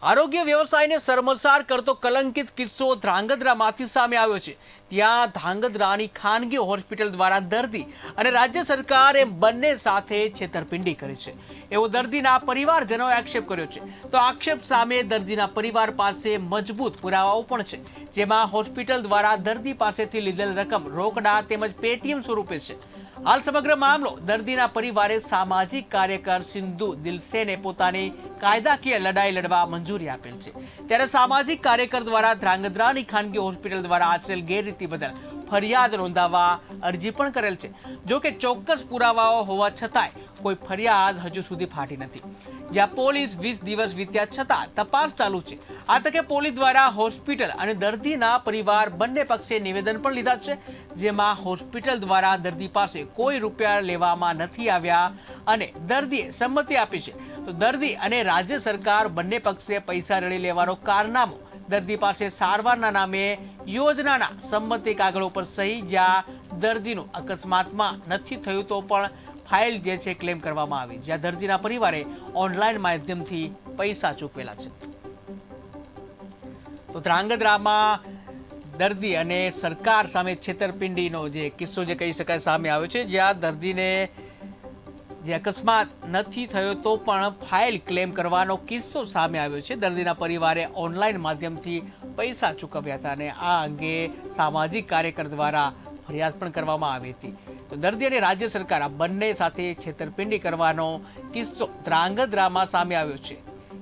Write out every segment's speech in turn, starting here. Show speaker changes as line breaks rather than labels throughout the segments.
આરોગ્ય વ્યવસાયને શર્મસાર કરતો કલંકિત કિસ્સો ધ્રાંગધ્રામાંથી સામે આવ્યો છે। ત્યાં ધ્રાંગધ્રાની ખાનગી હોસ્પિટલ દ્વારા દર્દી અને રાજ્ય સરકારે બંને સાથે છેતરપિંડી કરી છે એવો દર્દીના પરિવારજનોએ આક્ષેપ કર્યો છે। તો આક્ષેપ સામે દર્દીના પરિવાર પાસે મજબૂત પુરાવાઓ પણ છે, જેમાં હોસ્પિટલ દ્વારા દર્દી પાસેથી લીધેલ રકમ રોકડા તેમજ પેટીએમ સ્વરૂપે છે। હાલ સમગ્ર મામલો દર્દીના પરિવારે સામાજિક કાર્યકર સિંધુ દિલસેને પોતાની કાયદાકીય લડાઈ લડવા મંજૂરી આપેલ છે। ત્યારે સામાજિક કાર્યકર દ્વારા ધ્રાંગધ્રાની ખાનગી હોસ્પિટલ દ્વારા આચરેલ ગેરરીતિ બદલ ફરિયાદ નોંધાવવા અરજી પણ કરેલ છે। જો કે ચોક્કસ પુરાવાઓ હોવા છતાંય કોઈ ફરિયાદ હજુ સુધી ફાટી નથી, જ્યાં પોલીસ 20 દિવસ વીત્યા છતાં તપાસ ચાલુ છે। આ તકે પોલીસ દ્વારા હોસ્પિટલ અને દર્દીના પરિવાર બંને પક્ષે નિવેદન પણ લીધા છે, જેમાં હોસ્પિટલ દ્વારા દર્દી પાસે કોઈ રૂપિયા લેવામાં નથી આવ્યા અને દર્દીએ સંમતિ આપી છે। તો દર્દી અને રાજ્ય સરકાર બંને પક્ષે પૈસા રળી લેવાનો કારનામો દર્દી પાસે સારવારના નામે યોજનાના સંમતિ કાગળો પર સહી, જ્યાં દર્દીનું અકસ્માતમાં નથી થયું તો પણ ફાઇલ જે છે ક્લેમ કરવામાં આવી, જ્યાં દર્દીના પરિવારે ઓનલાઈન માધ્યમથી પૈસા ચૂકવેલા છે। તો ધ્રાંગધ્રામાં દર્દી અને સરકાર સામે છેતરપિંડીનો જે કિસ્સો જે કહી શકાય સામે આવ્યો છે, જ્યાં દર્દીને જે અકસ્માત નથી થયો તો પણ ફાઇલ ક્લેમ કરવાનો કિસ્સો સામે આવ્યો છે। દર્દીના પરિવારે ઓનલાઈન માધ્યમથી પૈસા ચૂકવ્યા હતા અને આ અંગે સામાજિક કાર્યકર દ્વારા ફરિયાદ પણ કરવામાં આવી હતી। તો દર્દી અને રાજ્ય સરકાર આ બંને સાથે છેતરપિંડી કરવાનો કિસ્સો ધ્રાંગધ્રામાં સામે આવ્યો છે,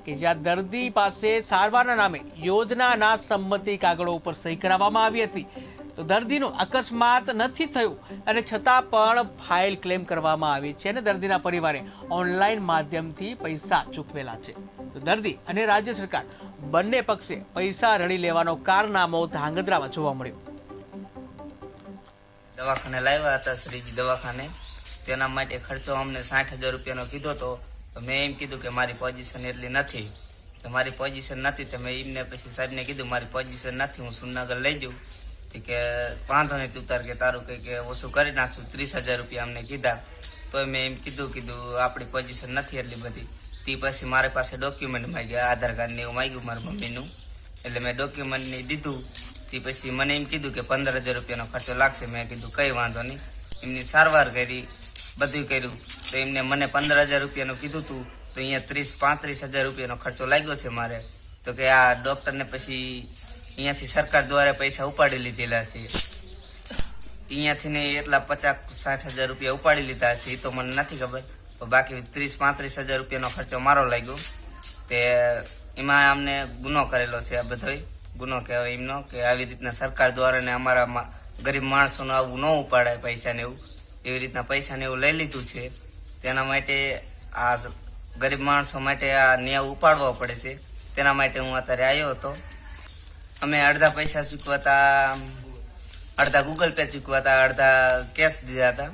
કે જ્યાં દર્દી પાસે સારવારના નામે યોજનાના સંમતિ કાગળો ઉપર સહી કરાવવામાં આવી હતી। તો દર્દીનું અકસ્માત નથી થયું અને છતાં પણ ફાઇલ ક્લેમ કરવામાં આવી છે અને દર્દીના પરિવારે ઓનલાઈન માધ્યમથી પૈસા ચૂકવેલા છે। તો દર્દી અને રાજ્ય સરકાર બંને પક્ષે પૈસા રળી લેવાનો કારનામો ધ્રાંગધ્રામાં જોવા મળ્યો।
દવાખાને લાવ્યા હતા શ્રીજી દવાખાને, તેના માટે ખર્ચો અમને 60,000 રૂપિયાનો કીધો હતો। તો મેં એમ કીધું કે મારી પોઝિશન એટલી નથી, તો મારી પોઝિશન નથી તો મેં એમને પછી સાહેબને કીધું મારી પોઝિશન નથી, હું સુરનગર લઈ જાઉં કે વાંધો નહીં તું તાર કે તારું કે ઓછું કરી નાખશું, 30,000 રૂપિયા અમને કીધા। તો મેં એમ કીધું આપણી પોઝિશન નથી એટલી બધી। તે પછી મારી પાસે ડોક્યુમેન્ટ માંગ્યા, આધાર કાર્ડ ને એવું માંગ્યું મારી મમ્મીનું, એટલે મેં ડોક્યુમેન્ટ ને દીધું। તે પછી મને એમ કીધું કે 15,000 રૂપિયાનો ખર્ચો લાગશે। મેં કીધું કંઈ વાંધો નહીં, એમની સારવાર કરી, બધું કર્યું। તો એમને મને 15,000 રૂપિયાનું કીધું હતું, તો અહીંયા 30-35,000 રૂપિયાનો ખર્ચો લાગ્યો છે મારે। તો કે આ ડૉક્ટરને પછી અહીંયાથી સરકાર દ્વારા પૈસા ઉપાડી લીધેલા છે, અહીંયાથી ને એટલા 50-60,000 રૂપિયા ઉપાડી લીધા છે, એ તો મને નથી ખબર, તો બાકી 30-35,000 રૂપિયાનો ખર્ચો મારો લાગ્યો। તે એમાં અમને ગુનો કરેલો છે, આ બધો ગુનો કહેવાય એમનો, કે આવી રીતના સરકાર દ્વારા ને અમારા ગરીબ માણસોને આવું ન ઉપાડાય પૈસા ને એવું, એવી રીતના પૈસા ને એવું લઈ લીધું છે। તેના માટે આ ગરીબ માણસો માટે આ ન્યાય ઉપાડવો પડે છે, તેના માટે હું અત્યારે આવ્યો હતો। અમે અડધા પૈસા ચૂકવાતા, અડધા ગૂગલ પે ચૂકવાતા, અડધા કેશ દીધા હતા।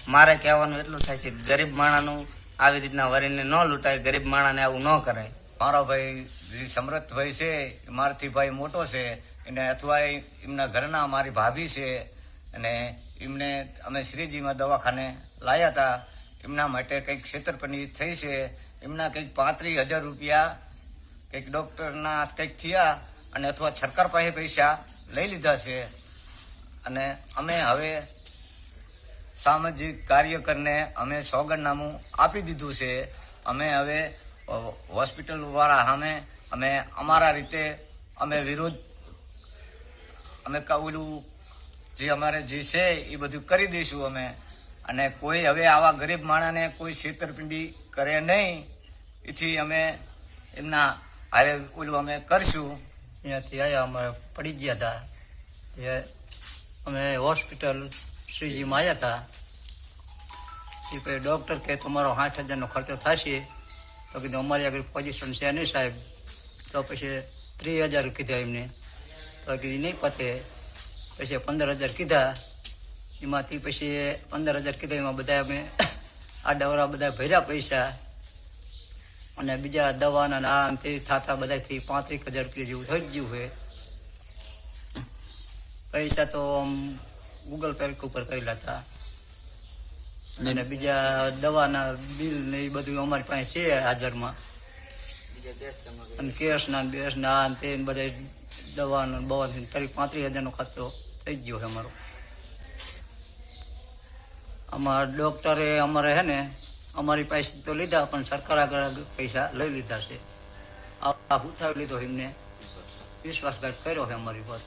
મારે કહેવાનું એટલું થાય છે, ગરીબ માણાનું આવી રીતના વરીને ન લૂંટાય, ગરીબ માણાને આવું ન કરાય।
મારો ભાઈ જે સમૃદ્ધભાઈ છે એ મારાથી ભાઈ મોટો છે, એને અથવા એમના ઘરના મારી ભાભી છે, અને એમને અમે શ્રીજીમાં દવાખાને લાવ્યા હતા। એમના માટે કંઈક છેતરપિંડી થઈ છે, એમના કંઈક 35,000 રૂપિયા કંઈક ડૉક્ટરના કંઈક થયા અને અથવા સરકાર પાસે પૈસા લઈ લીધા છે। અને અમે હવે સામાજિક કાર્યકરને અમે સોગંદનામું આપી દીધું છે। અમે હવે હોસ્પિટલવાળા સામે અમે અમારા રીતે અમે વિરોધ અમે ઓલું જે અમારે જે છે એ બધું કરી દઈશું અમે, અને કોઈ હવે આવા ગરીબ માણસને કોઈ છેતરપિંડી કરે નહીં, એથી અમે એમના હારે ઓલું અમે કરશું।
અહીંયાથી આવ્યા, અમારે પડી ગયા હતા, જે અમે હોસ્પિટલ શ્રીજીમાં આવ્યા હતા। એ પછી ડૉક્ટર કે તમારો 60,000નો ખર્ચો થશે, તો કીધું અમારી આગળ પોઝિશન છે નહીં સાહેબ, તો પછી 30,000 કીધા એમને, તો કીધું નહીં પતે, પછી 15,000 કીધા। એમાંથી પછી 15,000 કીધા, એમાં બધા અમે આડાવડા બધા ભર્યા પૈસા, અને બીજા દવાના આ તે થતા બધાથી 35,000 રૂપિયા જેવું થઈ ગયું છે। પૈસા તો ગૂગલ પે ઉપર કરેલા હતા, અને બીજા દવાના બિલ ને એ બધું અમારી પાસે છે હાજરમાં। અને કેસના બેસના આ ને તે ને બધા દવાના બવાથી તારીખ 35,000નો ખર્ચો થઈ જ ગયો છે અમારો. આમાં ડૉક્ટરે અમારે હે ને અમારી પાસે તો લીધા પણ સરકાર આગળ પૈસા લઈ લીધા છે. આ ઉઠાવી લીધો એમને વિશ્વાસઘાત કર્યો છે અમારી પર.